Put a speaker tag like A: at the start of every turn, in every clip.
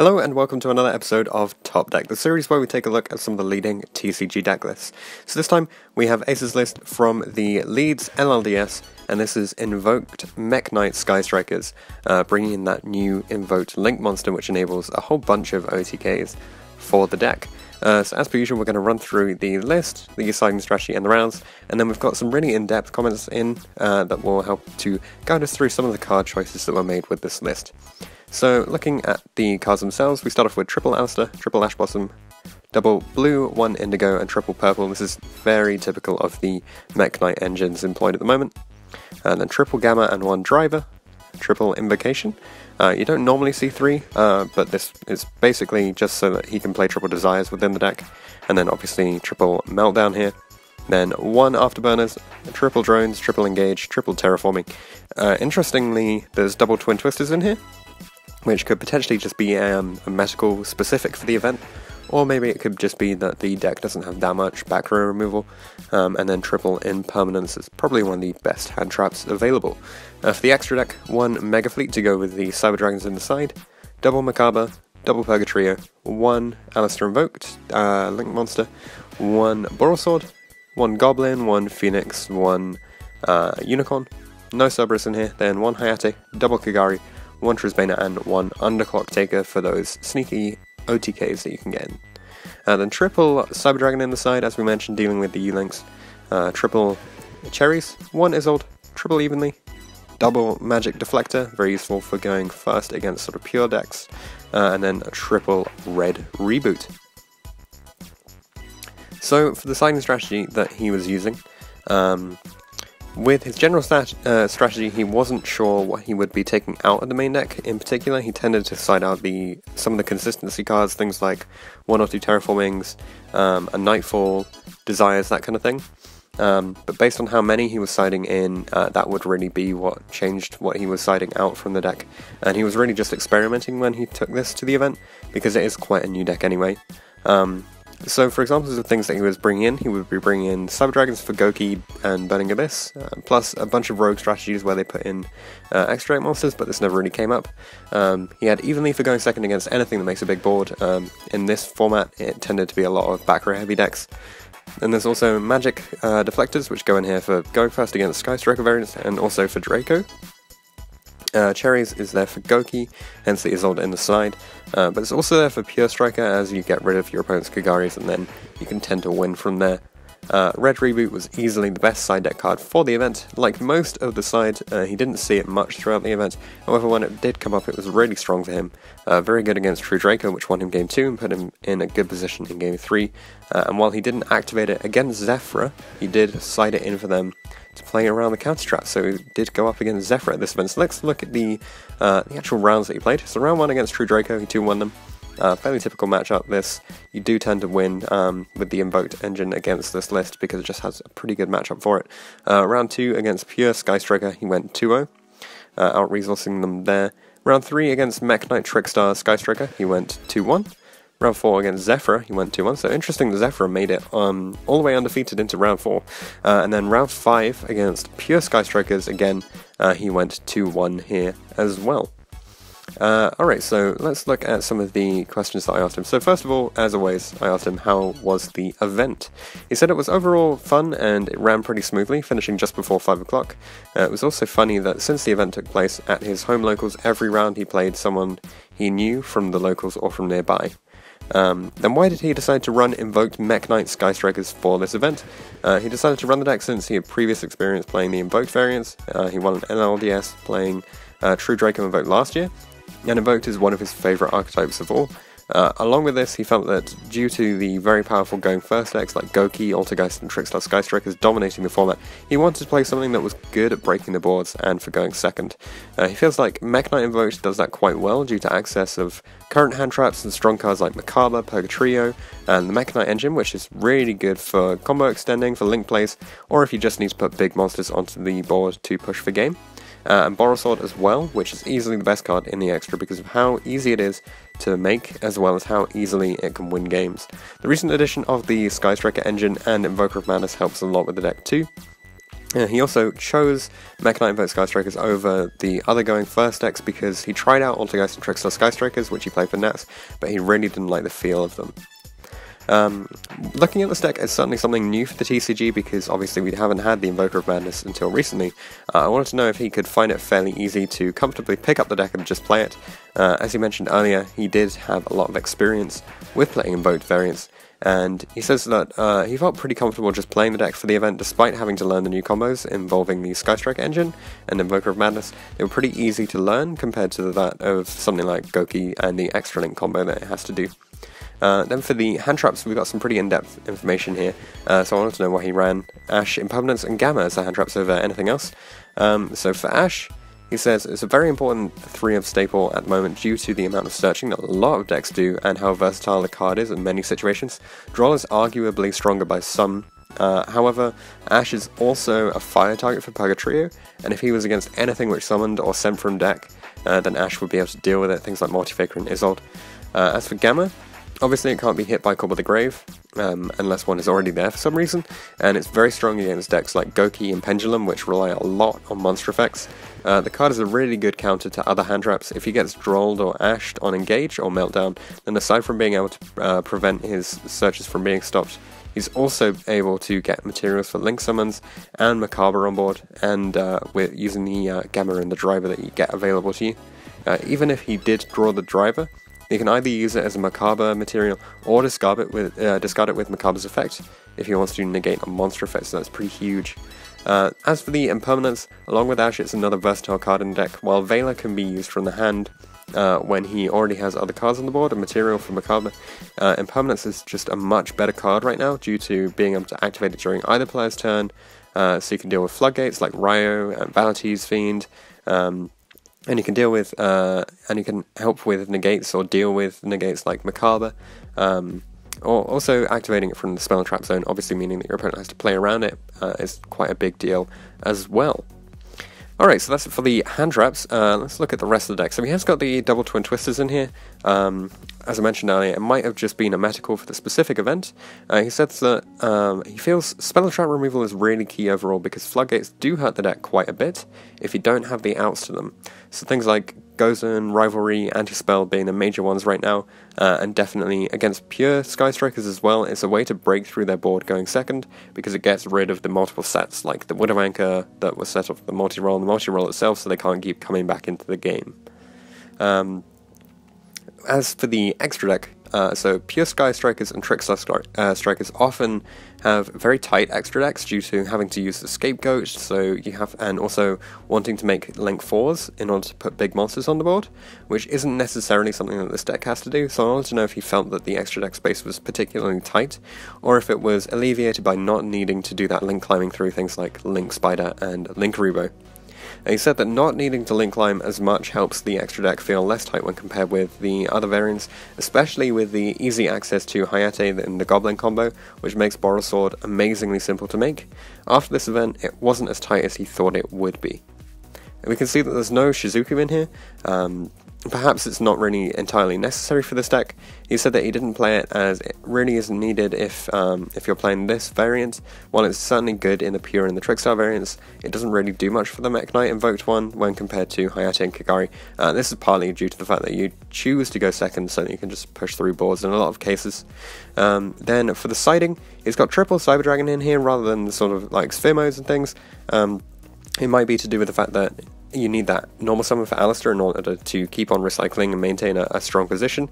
A: Hello and welcome to another episode of Top Deck, the series where we take a look at some of the leading TCG deck lists. So this time we have Asa's list from the Leeds LLDS, and this is Invoked Mech Knight Sky Strikers, bringing in that new Invoked Link monster which enables a whole bunch of OTKs for the deck. So as per usual, we're going to run through the list, the siding strategy and the rounds, and then we've got some really in-depth comments that will help to guide us through some of the card choices that were made with this list. So looking at the cards themselves, we start off with triple Alistair, triple Ash Blossom, double blue, one indigo, and triple purple. This is very typical of the Mech Knight engines employed at the moment. And then triple Gamma and one driver, triple Invocation. You don't normally see three, but this is basically just so that he can play triple Desires within the deck. And then obviously triple Meltdown here. Then one Afterburners, triple Drones, triple Engage, triple Terraforming. Interestingly, there's double Twin Twisters in here, which could potentially just be a medical specific for the event, or maybe it could just be that the deck doesn't have that much back row removal, and then triple Impermanence is probably one of the best hand traps available. For the extra deck, one Mega Fleet to go with the Cyber Dragons in the side, double Macabre, double Purgatrio, one Alistair Invoked, Link Monster, one Borosword, one Goblin, one Phoenix, one Unicorn, no Cerberus in here, then one Hayate, double Kagari, one Trisbane, and one Underclock Taker for those sneaky OTKs that you can get in. Then triple Cyber Dragon in the side, as we mentioned, dealing with the U-Links. Triple Cherries, one Isolde, triple Evenly, double Magic Deflector, very useful for going first against sort of pure decks, and then a triple Red Reboot. So for the siding strategy that he was using, with his general strategy, he wasn't sure what he would be taking out of the main deck. In particular, he tended to side out some of the consistency cards, things like 1 or 2 Terraformings, a Nightfall, Desires, that kind of thing. But based on how many he was siding in, that would really be what changed what he was siding out from the deck. And he was really just experimenting when he took this to the event, because it is quite a new deck anyway. So for examples of things that he was bringing in, he would be bringing in Cyber Dragons for Goki and Burning Abyss, plus a bunch of rogue strategies where they put in extra monsters, but this never really came up. He had Evenly for going second against anything that makes a big board. In this format, it tended to be a lot of back row heavy decks. And there's also Magic Deflectors, which go in here for going first against Sky Striker variants, and also for Draco. Cherries is there for Goki, hence the Isolde in the side, but it's also there for Pure Striker, as you get rid of your opponent's Kagaris and then you can tend to win from there. Red Reboot was easily the best side deck card for the event. Like most of the side, he didn't see it much throughout the event, however when it did come up it was really strong for him. Very good against True Draco, which won him game 2 and put him in a good position in game 3, and while he didn't activate it against Zephyra, he did side it in for them to play around the counter trap, so he did go up against Zephyr at this event. So let's look at the actual rounds that he played. So round 1 against True Draco, he 2-won them. Fairly typical matchup this. You do tend to win with the Invoked engine against this list because it just has a pretty good matchup for it. Round 2 against Pure Sky Striker, he went 2-0, out-resourcing them there. Round 3 against Mech Knight Trickstar Sky Striker, he went 2-1. Round 4 against Zephyr, he went 2-1, so interesting that Zephyr made it all the way undefeated into round 4. And then round 5 against Pure Sky Strikers, again, he went 2-1 here as well. Alright, so let's look at some of the questions that I asked him. So first of all, as always, I asked him how was the event. He said it was overall fun and it ran pretty smoothly, finishing just before 5 o'clock. It was also funny that since the event took place at his home locals, every round he played someone he knew from the locals or from nearby. Then why did he decide to run Invoked Mech Knight Sky Strikers for this event? He decided to run the deck since he had previous experience playing the Invoked variants. He won an LLDS playing True Draco Invoked last year, and Invoked is one of his favourite archetypes of all. Along with this, he felt that due to the very powerful going first decks like Goki, Altergeist, and Trickstar Sky Strikers dominating the format, he wanted to play something that was good at breaking the boards and for going second. He feels like Mech Knight Invoked does that quite well due to access of current hand traps and strong cards like Macabre, Purgatrio, and the Mech Knight engine, which is really good for combo extending, for link plays, or if you just need to put big monsters onto the board to push for game. And Borosword as well, which is easily the best card in the extra because of how easy it is to make, as well as how easily it can win games. The recent addition of the Sky Striker engine and Invoker of Madness helps a lot with the deck too. He also chose Mech Knight Invoked Skystrikers over the other going first decks because he tried out Altergeist and Trickstar Skystrikers, which he played for Nats, but he really didn't like the feel of them. Looking at this deck is certainly something new for the TCG because obviously we haven't had the Invoker of Madness until recently. I wanted to know if he could find it fairly easy to comfortably pick up the deck and just play it. As he mentioned earlier, he did have a lot of experience with playing Invoked variants, and he says that he felt pretty comfortable just playing the deck for the event despite having to learn the new combos involving the Skystrike engine and Invoker of Madness. They were pretty easy to learn compared to that of something like Goki and the Extra Link combo that it has to do. Then for the hand traps, we've got some pretty in-depth information here, so I wanted to know why he ran Ash, Impermanence, and Gamma as the hand traps over anything else. So for Ash, he says it's a very important 3 of staple at the moment due to the amount of searching that a lot of decks do and how versatile the card is in many situations. Droll is arguably stronger by some. However, Ash is also a fire target for Purgatrio, and if he was against anything which summoned or sent from deck, then Ash would be able to deal with it, things like Mortifaker and Isolde. As for Gamma, obviously it can't be hit by Cobble the Grave, unless one is already there for some reason, and it's very strong against decks like Goki and Pendulum, which rely a lot on monster effects. The card is a really good counter to other hand traps. If he gets Drolled or Ashed on Engage or Meltdown, then aside from being able to prevent his searches from being stopped, he's also able to get materials for Link Summons and Macabre on board, and with using the Gamma and the Driver that you get available to you. Even if he did draw the Driver, you can either use it as a Macabre material or discard it with Macabre's effect if he wants to negate a monster effect, so that's pretty huge. As for the Impermanence, along with Ash, it's another versatile card in the deck. While Veiler can be used from the hand when he already has other cards on the board, a material for Macabre, Impermanence is just a much better card right now due to being able to activate it during either player's turn, so you can deal with floodgates like Ryo and Vanity's Fiend, and you can deal with, and you can help with negates or deal with negates like Macabre, or also activating it from the spell trap zone, obviously meaning that your opponent has to play around it, is quite a big deal as well. Alright, so that's it for the hand traps. Let's look at the rest of the deck. So he has got the double twin twisters in here. As I mentioned earlier, it might have just been a meta call for the specific event. He says that he feels spell trap removal is really key overall because floodgates do hurt the deck quite a bit if you don't have the outs to them. So things like Gozen, Rivalry, Anti-Spell being the major ones right now, and definitely against pure Skystrikers as well, it's a way to break through their board going second, because it gets rid of the multiple sets, like the Widow Anchor that was set off the multi-roll and the multi-roll itself, so they can't keep coming back into the game. As for the extra deck, so pure Sky Strikers and Trickstar Strikers often have very tight extra decks due to having to use the Scapegoat, so you have, and also wanting to make Link 4s in order to put big monsters on the board, which isn't necessarily something that this deck has to do, so I wanted to know if he felt that the extra deck space was particularly tight, or if it was alleviated by not needing to do that Link climbing through things like Link Spider and Link Rubo. And he said that not needing to link climb as much helps the extra deck feel less tight when compared with the other variants, especially with the easy access to Hayate in the Goblin combo, which makes Borosword amazingly simple to make. After this event, it wasn't as tight as he thought it would be. And we can see that there's no Shizuku in here. Perhaps it's not really entirely necessary for this deck. He said that he didn't play it as it really isn't needed if you're playing this variant. While it's certainly good in the Pure and the Trickstar variants, it doesn't really do much for the Mech Knight Invoked one when compared to Hayate and Kagari. This is partly due to the fact that you choose to go second so that you can just push through boards in a lot of cases. Then for the siding, he's got triple Cyber Dragon in here rather than the sort of like Sphere modes and things. It might be to do with the fact that you need that normal summon for Alistair in order to keep on recycling and maintain a strong position.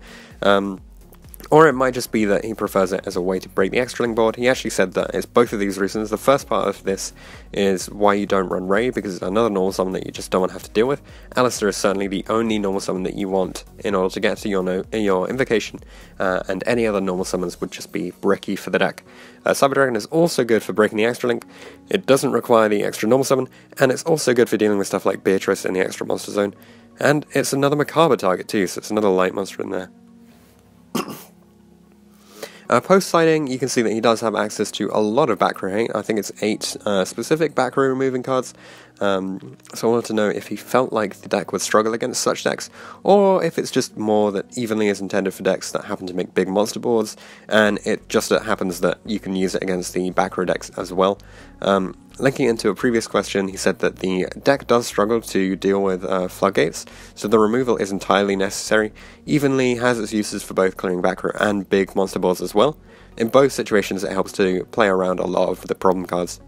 A: Or it might just be that he prefers it as a way to break the extra link board. He actually said that it's both of these reasons. The first part of this is why you don't run Ray, because it's another normal summon that you just don't want to have to deal with. Alistair is certainly the only normal summon that you want in order to get to your invocation, and any other normal summons would just be bricky for the deck. Cyber Dragon is also good for breaking the extra link. It doesn't require the extra normal summon, and it's also good for dealing with stuff like Beatrice in the extra monster zone. And it's another Macabre target too, so it's another light monster in there. Post-siding, you can see that he does have access to a lot of back row. I think it's 8 specific back row removing cards. So I wanted to know if he felt like the deck would struggle against such decks, or if it's just more that evenly is intended for decks that happen to make big monster boards, and it just happens that you can use it against the back row decks as well. linking into a previous question, he said that the deck does struggle to deal with floodgates, so the removal is entirely necessary. Evenly has its uses for both clearing back row and big monster boards as well. In both situations it helps to play around a lot of the problem cards.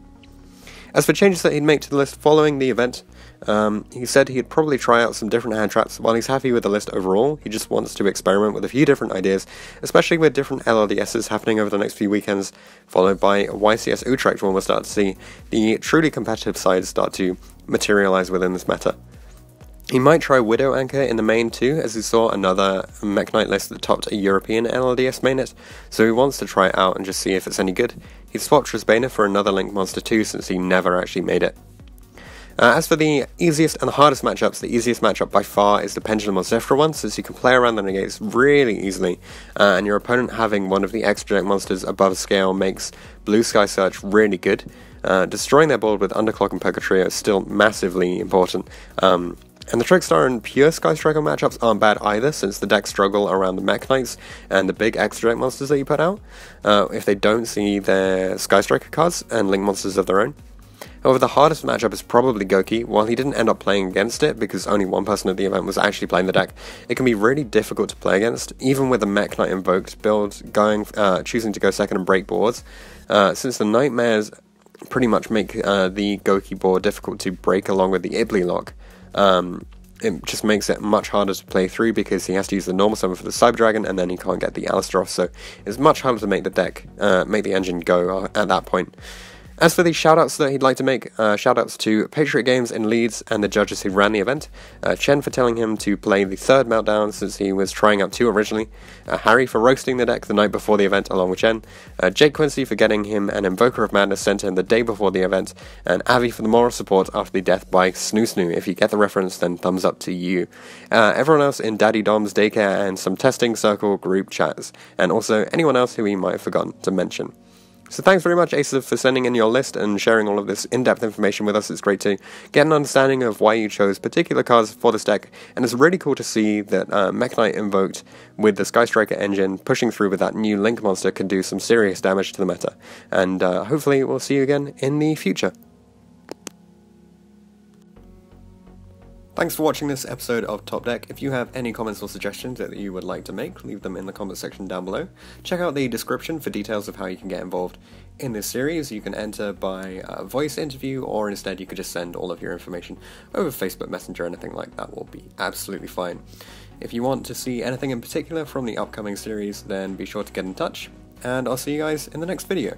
A: As for changes that he'd make to the list following the event, he said he'd probably try out some different hand traps. While he's happy with the list overall, he just wants to experiment with a few different ideas, especially with different LLDSs happening over the next few weekends, followed by YCS Utrecht, when we'll start to see the truly competitive sides start to materialize within this meta. He might try Widow Anchor in the main too, as he saw another Mech Knight list that topped a European LLDS mainnet, so he wants to try it out and just see if it's any good. He'd swapped Trisbana for another Link monster too, since he never actually made it. As for the easiest and the hardest matchups, the easiest matchup by far is the Pendulum or Zephyr one, since you can play around the negates really easily, and your opponent having one of the extra deck monsters above scale makes Blue Sky Search really good. Destroying their board with Underclock and Purgatory is still massively important. And the Trickstar and pure Sky Striker matchups aren't bad either, since the decks struggle around the Mech Knights and the big extra deck monsters that you put out, if they don't see their Sky Striker cards and Link monsters of their own. However, the hardest matchup is probably Goki. While he didn't end up playing against it, because only one person at the event was actually playing the deck, it can be really difficult to play against, even with the Mech Knight Invoked build choosing to go second and break boards, since the Nightmares pretty much make the Goki board difficult to break along with the Ibli lock. It just makes it much harder to play through because he has to use the normal summon for the Cyber Dragon and then he can't get the Alistair off, so it's much harder to make the deck, make the engine go at that point. As for the shoutouts that he'd like to make, shoutouts to Patriot Games in Leeds and the judges who ran the event, Chen for telling him to play the third Meltdown since he was trying out two originally, Harry for roasting the deck the night before the event along with Chen, Jake Quincy for getting him an Invoker of Madness sent to him the day before the event, and Avi for the moral support after the death by Snoo Snoo. If you get the reference, then thumbs up to you. Everyone else in Daddy Dom's daycare and some testing circle group chats, and also anyone else who he might have forgotten to mention. So thanks very much, Asa, for sending in your list and sharing all of this in-depth information with us. It's great to get an understanding of why you chose particular cards for this deck, and it's really cool to see that Mech Knight Invoked with the Sky Striker engine pushing through with that new Link monster can do some serious damage to the meta. And hopefully we'll see you again in the future. Thanks for watching this episode of Top Deck. If you have any comments or suggestions that you would like to make, leave them in the comment section down below. Check out the description for details of how you can get involved in this series. You can enter by voice interview, or instead you could just send all of your information over Facebook Messenger. Anything like that will be absolutely fine. If you want to see anything in particular from the upcoming series, then be sure to get in touch, and I'll see you guys in the next video.